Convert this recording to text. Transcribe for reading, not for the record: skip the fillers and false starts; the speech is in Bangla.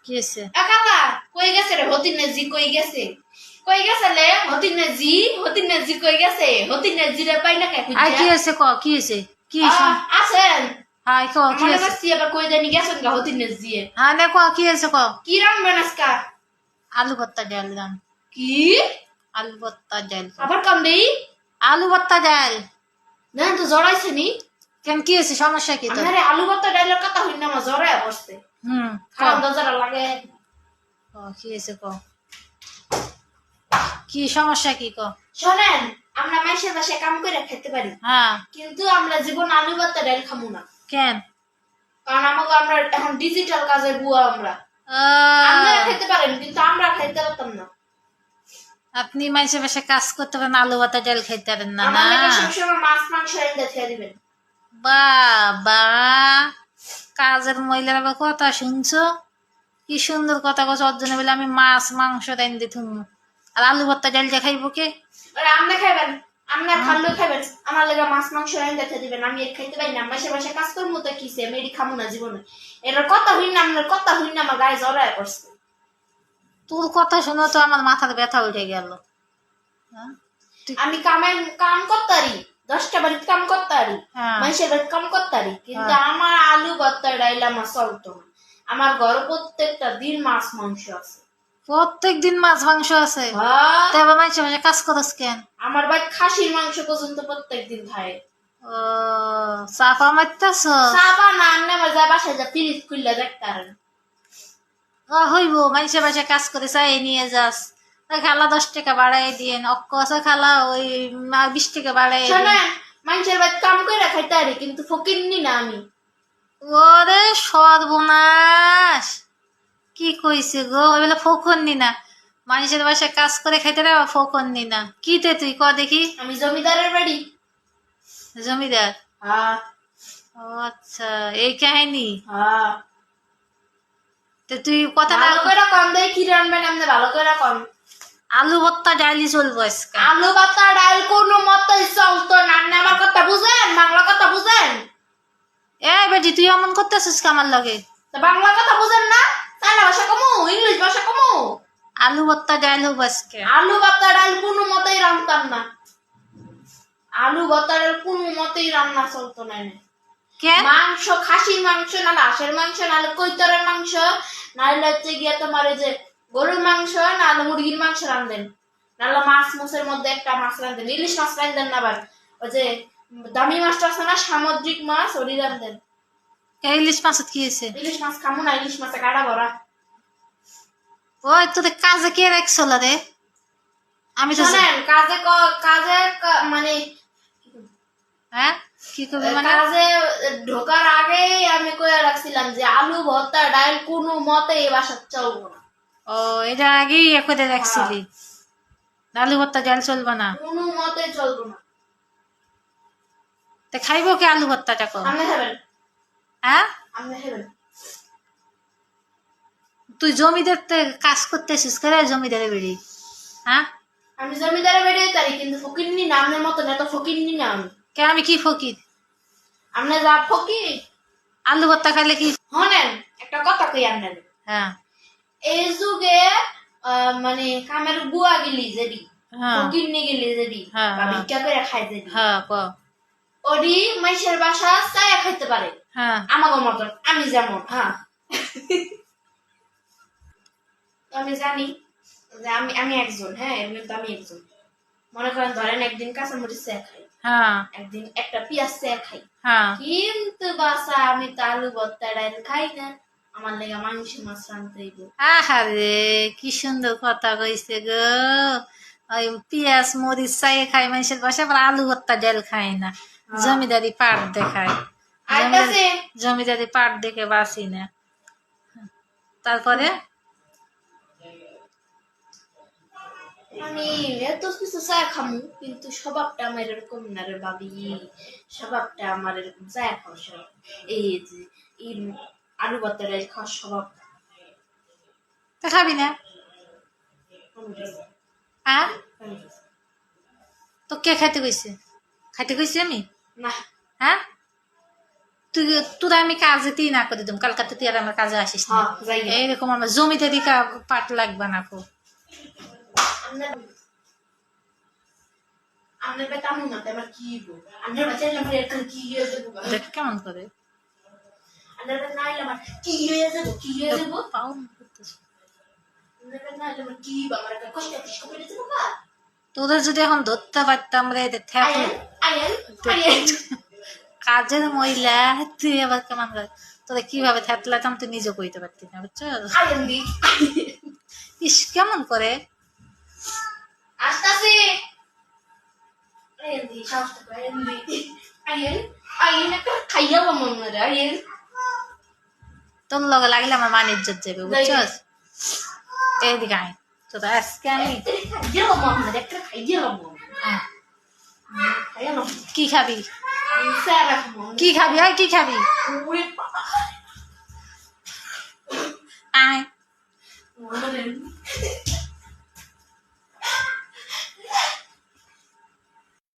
কি হয়েছে? খালা কই গেছে রে হতিনেজি কই গেছে? কই গেছে লে হতিনেজি? হতিনেজি কই গেছে? হতিনেজি রে পাই না কে আর খুঁজা? কি হয়েছে ক? কি হয়েছে? কি হয়েছে? আছেন? হাই ক কি মনে হয়েছে? করছি আবার কই জানি গেছেন গা হতিনেজি। হ্যাঁ নে ক কি হয়েছে ক? কি রান্নবেন আজকা? আলু ভর্তা ডাল রান। কি? আলু ভর্তা ডাল। আবার কাম দেই? আলু ভর্তা ডাল। না তো জড়াইছে নি? কেন কি হয়েছে? সমস্যা কি তোর? আমারে আলু ভর্তা ডাইলের কথা হইন না আমার জড়ায় বসছে। হুম ক খারাপ দরজাটা লাগে। কি হয়েছে ক? কি সমস্যা কি ক? শোনেন, আমরা মাইশের বাসায় কাম করে খেতে পারি, হ্যাঁ কিন্তু আমরা জীবন আলু ভর্তা ডাইল খামু না। কেন? কারণ আমরা এখন ডিজিটাল কাজে বুয়া আমরা। আপনারা খেতে পারেন কিন্তু আমরা খাইতে পারতাম না। আপনি মানুষের বাসা কাজ করতে পারেন, আলু ভাতা ডাল খাইতে পারেন না? আমার না লাগে সবসময় মাছ মাংস এনে খেয়ে দিবেন। বাবা, কাজের মহিলার আবার কথা শুনছো? কি সুন্দর কথা কছ। অর্জনে বলে আমি মাছ মাংস দেন দিতুম, আর আলু ভর্তা ডালটা খাইবো কে? আরে আপনি খাইবেন, আপনি খাল্লো খাইবেন, আমার লাগে মাছ মাংস এনে খেয়ে দিবেন। আমি এর খাইতে পারি না, মাসে মাসে কাজ করবো তো কিসে, আমি এটি খামু না জীবনে। এটার কথা হইন না, আপনার কথা হইন না, আমার গায়ে জড়ায় পড়ছে। তোর কথা শুনে তো আমার মাথার ব্যথা উঠে গেল। হ্যাঁ? আমি কাম করতারি, 10টা বাড়িতে কাম করতারি, হ্যাঁ। মানুষের বাড়িতে কাম করতারি, কিন্তু আমার আলু ভর্তা ডাইল আমার চলতো না। আমার ঘরে প্রত্যেকটা দিন মাছ মাংস আছে। প্রত্যেক দিন মাছ মাংস আছে? হ্যাঁ, তো আবার মানুষের বাসায় কাজ করস কেন? আমার ভাই খাসির মাংস পর্যন্ত প্রত্যেক দিন খায়। ও, চাপা মারতেছ? চাপা না, আমি আমার যা বাসায় যা ফ্রিজ খুললে দেখতারেন। হইব, মানুষের বাসায় কাজ করে চাই নিয়ে যাস। খালা 10 টাকা বাড়াই দিয়ে অক্কসা খালা ওই 20 টাকা বাড়াই দিয়ে। শোনেন, মানুষের বাড়িতে কাম করে খাইতে পারি, কিন্তু ফকিন্নি না আমি। ওরে সর্বনাশ, কি কইছে গো? ওইগুলো ফোকননি না, মানুষের বাসায় কাজ করে খাইতে রে ফোকননি না। কি তে তুই ক দেখি? আমি জমিদারের বাড়ি। জমিদার? হ্যাঁ ও আচ্ছা, এই কাহিনী। হ্যাঁ, তো তুই কথা না ভালো করে কম দেয় কি রানবেন আপনি, ভালো করে কম। আলু ভর্তা ডালি চলবো আজকে। আলু ভর্তা ডাল কোনো মতেই চলতো না। আপনি আমার কথা বুঝেন, বাংলা কথা বুঝেন? এ বেটি, তুই এমন করতেছিস আমার লগে? তা বাংলা কথা বুঝেন না? চাইনা ভাষা কমু, ইংলিশ ভাষা কমু? আলু ভর্তা ডাল হবো আজকে। আলু ভর্তা ডাল কোনো মতেই রান্তাম না। আলু ভর্তা ডাল কোনো মতেই রান্না চলতো না এনে। কেন? মাংস, খাসির মাংস, না হাঁসের মাংস, নাহলে কৈতরের মাংস, নাহলে হচ্ছে গিয়ে তোমার এই যে গরুর মাংস, নাহলে মুরগির মাংস রান্ধেন, নাহলে মাছ মুসের মধ্যে একটা মাছ রান্ধেন, ইলিশ মাছ রান্ধেন না, আবার ওই যে দামি মাছটা আছে না সামুদ্রিক মাছ, ওরি রান্ধেন। ইলিশ মাছত কি হয়েছে? ইলিশ মাছ খামু না, ইলিশ মাছে কাটা ভরা। ওই তোদের কাজে কে রাখছিল রে? আমি তো শোনেন, মানে হ্যাঁ কি করবি মানে? কাজে ঢোকার আগেই আমি কইয়া রাখছিলাম যে আলু ভর্তা ডাল কোনো মতে এই বাসার চলবো না। ও, এটা আগেই করে রাখছিলি? আলু ভর্তা ডাল চলবে না? কোনো মতে চলবো না। তা খাইবো কে আলু ভর্তাটা কর? আপনি খাবেন? হ্যাঁ, আপনি খাবেন? তুই জমিদার কাজ করতেছিস করে জমিদারে বেরি? হ্যাঁ, আমি জমিদারে বেরিয়ে তারি, কিন্তু ফকিরনি না আপনার মতো না, তো ফকিরনি না আমি। কে আমি কি ফকির? আপনি যা ফকির। আলু ভর্তা খাইলে কি? শোনেন, একটা কথা কই আপনার। হ্যাঁ এই যুগে মানে কামের বুয়া গেলি যেদি, হ্যাঁ ফকিরনি গেলি যেদি, হ্যাঁ বা ভিক্ষা করে খায় যেদি, হ্যাঁ ক ওরি মাইশের বাসা চায়া খাইতে পারে হ্যাঁ আমাকে মতন, আমি যেমন। হ্যাঁ, আমি জানি যে আমি আমি একজন, হ্যাঁ এর মধ্যে আমি একজন। মনে করেন ধরেন একদিন কাঁচামরিচ চা খাই, হ্যাঁ একদিন একটা পেঁয়াজ চা খাই, হ্যাঁ। কিন্তু বাসা আমি তো আলু ভর্তা ডাল খাই না, আমার লেগে মাংস মাছ রানতে হইব। আহারে, কি সুন্দর কথা কইছে গো। ওই পেঁয়াজ মরিচ চাই খাই মানুষের বাসায়, আবার আলু ভর্তা ডাল খায় না। জমিদারি পাট দেখায়। জমিদারি পাট দেখে বাঁচি না। তারপরে আমি এত কিছু চা খামু, কিন্তু স্বভাবটা আমার এরকম না রে ভাবি। স্বভাবটা আমার এরকম চা খাওয়া স্বভাব। এই যে এই আলু ভর্তা ডাল খাওয়ার স্বভাব তো খাবি না? হ্যাঁ, তো কে খাইতে কইছে? খাইতে কইছি আমি? না। হ্যাঁ, তুই তোরা আমি কাজেতেই না করে দিতাম কালকাতে তুই আর আমার কাজে আসিস না হ্যাঁ যাই গে। এইরকম আমার জমিদারি পাট লাগবে না খুব আপনার বেটা আমি না আমার কি গো আপনার বাচ্চা আমার একটা কি হয়ে যাবো দেখ কেমন করে আপনার বেটা নাই আমার কি হয়ে যাবো কি হয়ে যাবো পাও করতেছে। আপনার বেটা নাই আমার কি আমার একটা কষ্ট কষ্ট করে যাবো বা তোদের যদি এখন ধরতে পারতাম রে এদের আয়েন আয়েন আয়েন কাজের মহিলা তুই আবার কেমন করে তোরা কিভাবে থ্যাতলাতাম তুই নিজে কইতে পারতি না বুঝছো আয়েন দি ইস কেমন করে আসতাছি আয়েন দি সাহস করে আয়েন দি আয়েন আয়েন একটা খাইয়া মন রে আয়েন তোর লগে লাগলে আমার মান ইজ্জত যাবে বুঝছো এইদিকে আয় তোরা আজকে আমি খাইয়া মন রে একটা খাইয়া মন আহ, খাইয়া মন কি খাবি সারা মন কি খাবি আর কি খাবি ওরে বাবা আয় মন